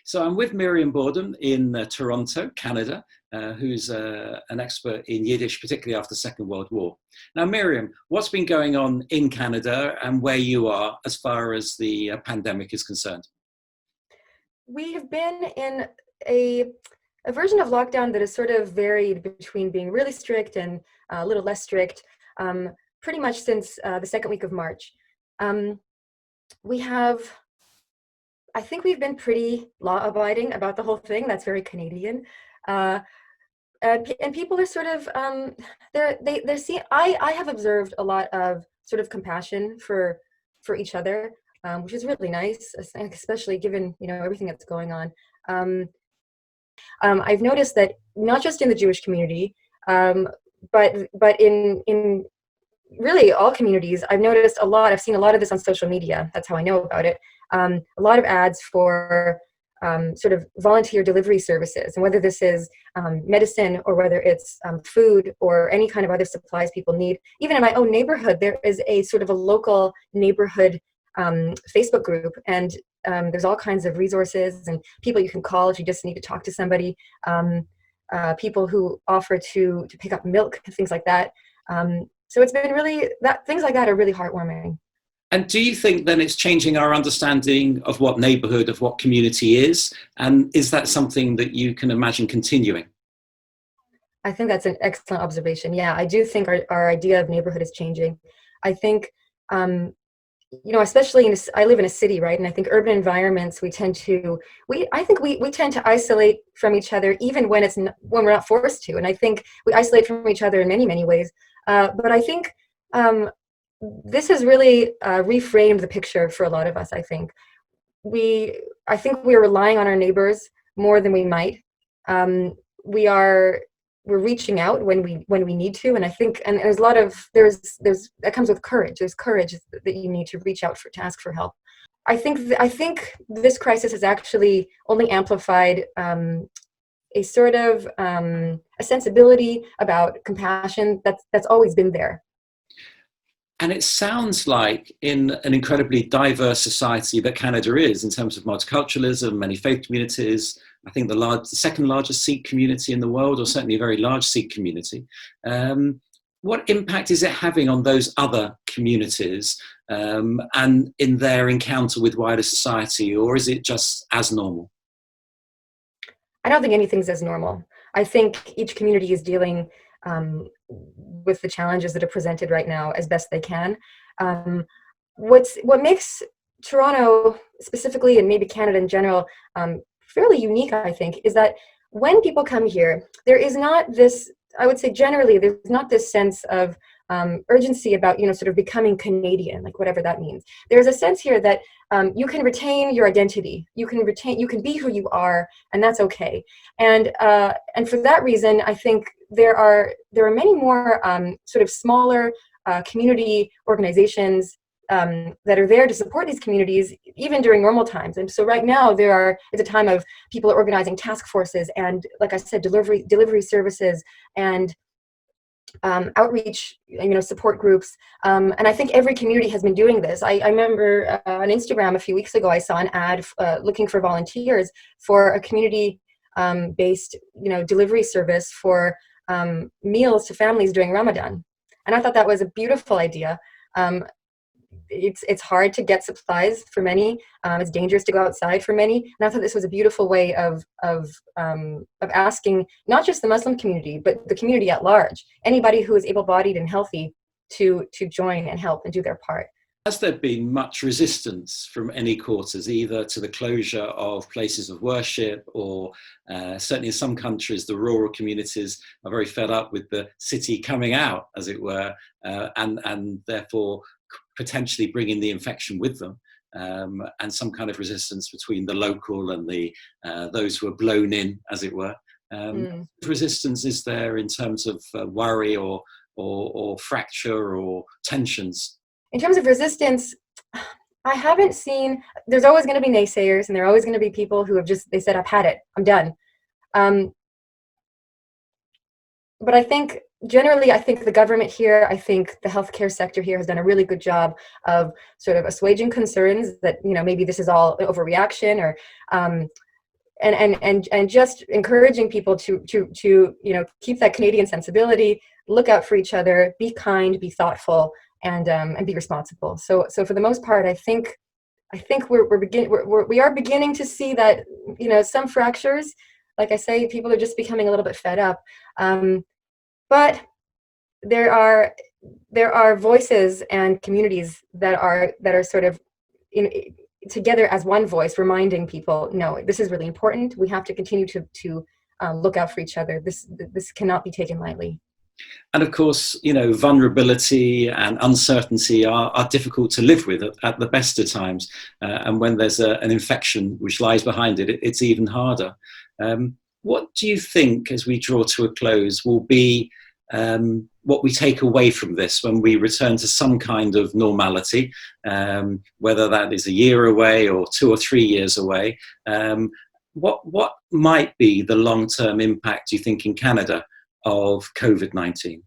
So I'm with Miriam Borden in Toronto, Canada, who's an expert in Yiddish, particularly after the Second World War. Now, Miriam, what's been going on in Canada and where you are as far as the pandemic is concerned? We have been in a version of lockdown that has sort of varied between being really strict and a little less strict, pretty much since the second week of March. Um, we have, I think we've been pretty law-abiding about the whole thing. That's very Canadian. Uh, and people are sort of, they see, I have observed a lot of sort of compassion for each other, which is really nice, especially given, everything that's going on. Um, I've noticed that not just in the Jewish community, but in really all communities, I've noticed a lot. I've seen a lot of this on social media. That's how I know about it. A lot of ads for sort of volunteer delivery services, and whether this is medicine or whether it's food or any kind of other supplies people need. Even in my own neighborhood, there is a sort of a local neighborhood Facebook group, and there's all kinds of resources and people you can call if you just need to talk to somebody. People who offer to pick up milk, things like that. So it's been really, things like that are really heartwarming. And do you think then it's changing our understanding of what neighborhood, of what community is? And is that something that you can imagine continuing? I think that's an excellent observation. Yeah, I do think our idea of neighborhood is changing. I think, especially I live in a city, right? And I think urban environments, we tend to isolate from each other, even when when we're not forced to. And I think we isolate from each other in many, many ways. But I think this has really reframed the picture for a lot of us. I think we're relying on our neighbors more than we might. We're reaching out when we need to, and I think, and there's a lot of there's that comes with courage. There's courage that you need to reach out to ask for help. I think this crisis has actually only amplified a sort of a sensibility about compassion that's always been there. And it sounds like in an incredibly diverse society that Canada is in terms of multiculturalism, many faith communities, I think the second largest Sikh community in the world, or certainly a very large Sikh community. What impact is it having on those other communities and in their encounter with wider society, or is it just as normal? I don't think anything's as normal. I think each community is dealing with the challenges that are presented right now as best they can. What makes Toronto specifically, and maybe Canada in general, fairly unique, I think, is that when people come here, there is not this, I would say generally, there's not this sense of urgency about, sort of becoming Canadian, like whatever that means. There's a sense here that you can retain your identity, you can be who you are, and that's okay. And for that reason, I think there are many more sort of smaller community organizations that are there to support these communities, even during normal times. And so right now it's a time of people are organizing task forces and, like I said, delivery services and outreach, support groups. And I think every community has been doing this. I remember on Instagram a few weeks ago, I saw an ad looking for volunteers for a community based, delivery service for meals to families during Ramadan. And I thought that was a beautiful idea. It's hard to get supplies for many. It's dangerous to go outside for many. And I thought this was a beautiful way of asking not just the Muslim community, but the community at large, anybody who is able-bodied and healthy, to join and help and do their part. Has there been much resistance from any quarters, either to the closure of places of worship or certainly in some countries, the rural communities are very fed up with the city coming out, as it were, and therefore potentially bringing the infection with them, and some kind of resistance between the local and the those who are blown in, as it were. Resistance is there in terms of worry or fracture or tensions? In terms of resistance, I haven't seen, there's always going to be naysayers, and there are always going to be people who they said, I've had it, I'm done. But I think generally, the government here, I think the healthcare sector here has done a really good job of sort of assuaging concerns that, maybe this is all overreaction, or and just encouraging people to keep that Canadian sensibility, look out for each other, be kind, be thoughtful, and be responsible. So for the most part, I think we are beginning to see that, some fractures. Like I say, people are just becoming a little bit fed up, but there are voices and communities that are sort of together as one voice, reminding people, no, this is really important. We have to continue to look out for each other. This cannot be taken lightly. And of course, vulnerability and uncertainty are difficult to live with at the best of times. And when there's an infection which lies behind it, it's even harder. What do you think, as we draw to a close, will be what we take away from this when we return to some kind of normality, whether that is a year away or 2 or 3 years away? What might be the long-term impact, do you think, in Canada of COVID-19?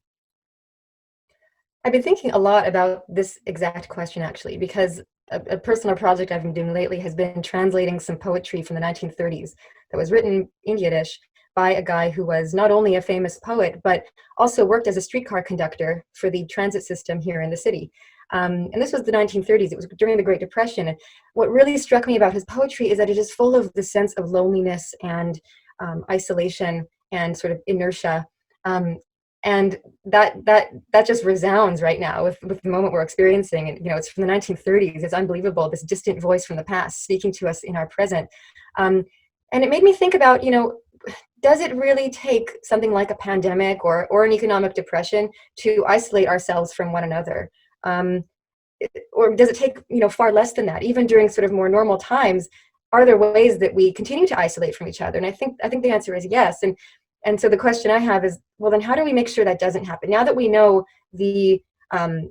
I've been thinking a lot about this exact question, actually, because a personal project I've been doing lately has been translating some poetry from the 1930s that was written in Yiddish by a guy who was not only a famous poet, but also worked as a streetcar conductor for the transit system here in the city. And this was the 1930s. It was during the Great Depression. And what really struck me about his poetry is that it is full of the sense of loneliness and isolation and sort of inertia. And that just resounds right now with the moment we're experiencing. And it's from the 1930s. It's unbelievable, this distant voice from the past speaking to us in our present. And it made me think about, does it really take something like a pandemic or an economic depression to isolate ourselves from one another? Or does it take, far less than that? Even during sort of more normal times, are there ways that we continue to isolate from each other? And I think the answer is yes. And so the question I have is, well, then how do we make sure that doesn't happen? Now that we know now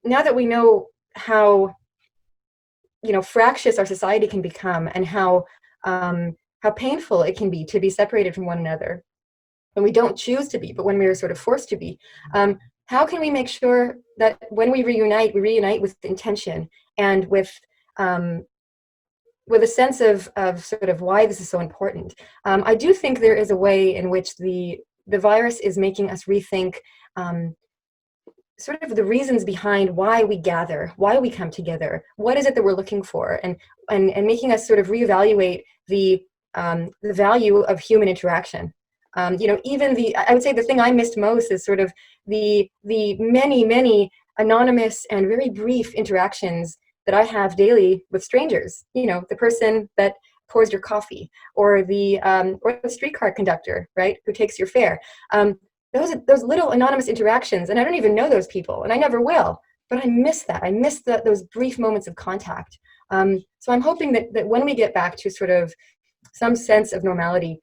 that we know how, fractious our society can become, and how painful it can be to be separated from one another when we don't choose to be, but when we're sort of forced to be, how can we make sure that when we reunite with intention and with a sense of sort of why this is so important? I do think there is a way in which the virus is making us rethink sort of the reasons behind why we gather, why we come together, what is it that we're looking for, and making us sort of reevaluate the value of human interaction. Even I would say the thing I missed most is sort of the many anonymous and very brief interactions that I have daily with strangers. The person that pours your coffee, or the streetcar conductor, right, who takes your fare. Those little anonymous interactions, and I don't even know those people, and I never will. But I miss that. I miss those brief moments of contact. So I'm hoping that when we get back to sort of some sense of normality,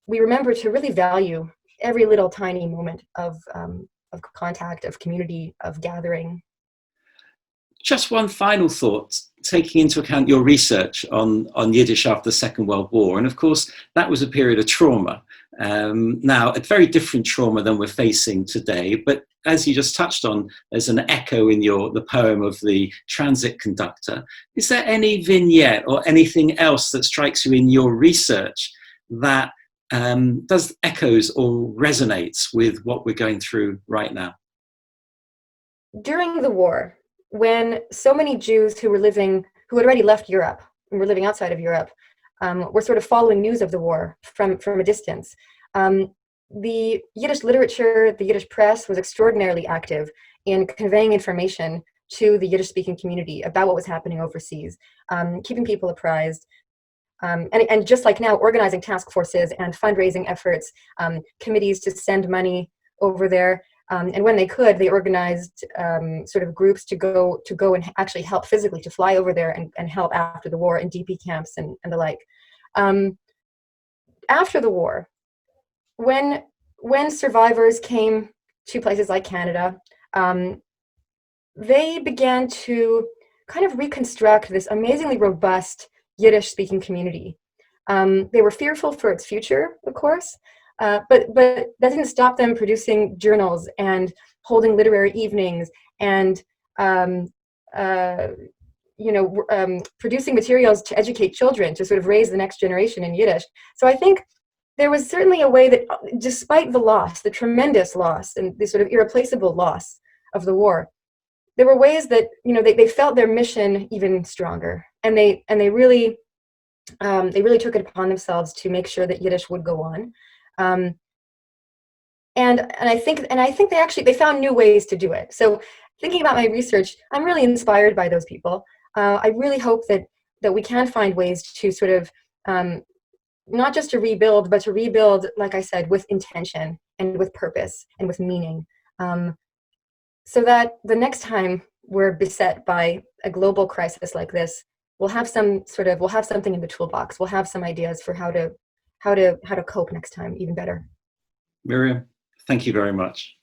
we remember to really value every little tiny moment of contact, of community, of gathering. Just one final thought, taking into account your research on Yiddish after the Second World War. And of course, that was a period of trauma. Now, a very different trauma than we're facing today. But as you just touched on, there's an echo in the poem of the transit conductor. Is there any vignette or anything else that strikes you in your research that does echoes or resonates with what we're going through right now? During the war, when so many Jews who had already left Europe and were living outside of Europe, were sort of following news of the war from a distance, the Yiddish literature, the Yiddish press was extraordinarily active in conveying information to the Yiddish-speaking community about what was happening overseas, keeping people apprised, and just like now, organizing task forces and fundraising efforts, committees to send money over there. And when they could, they organized sort of groups to go and actually help physically, to fly over there and help after the war in DP camps and the like. After the war, when survivors came to places like Canada, they began to kind of reconstruct this amazingly robust Yiddish-speaking community. They were fearful for its future, of course, but that didn't stop them producing journals and holding literary evenings and producing materials to educate children, to sort of raise the next generation in Yiddish. So I think there was certainly a way that, despite the loss, the tremendous loss and the sort of irreplaceable loss of the war, there were ways that they felt their mission even stronger, and they really took it upon themselves to make sure that Yiddish would go on. And I think they found new ways to do it. So thinking about my research, I'm really inspired by those people. I really hope that we can find ways to sort of not just to rebuild, but to rebuild, like I said, with intention and with purpose and with meaning, so that the next time we're beset by a global crisis like this, we'll have something in the toolbox. We'll have some ideas for how to cope next time even better. Miriam, thank you very much.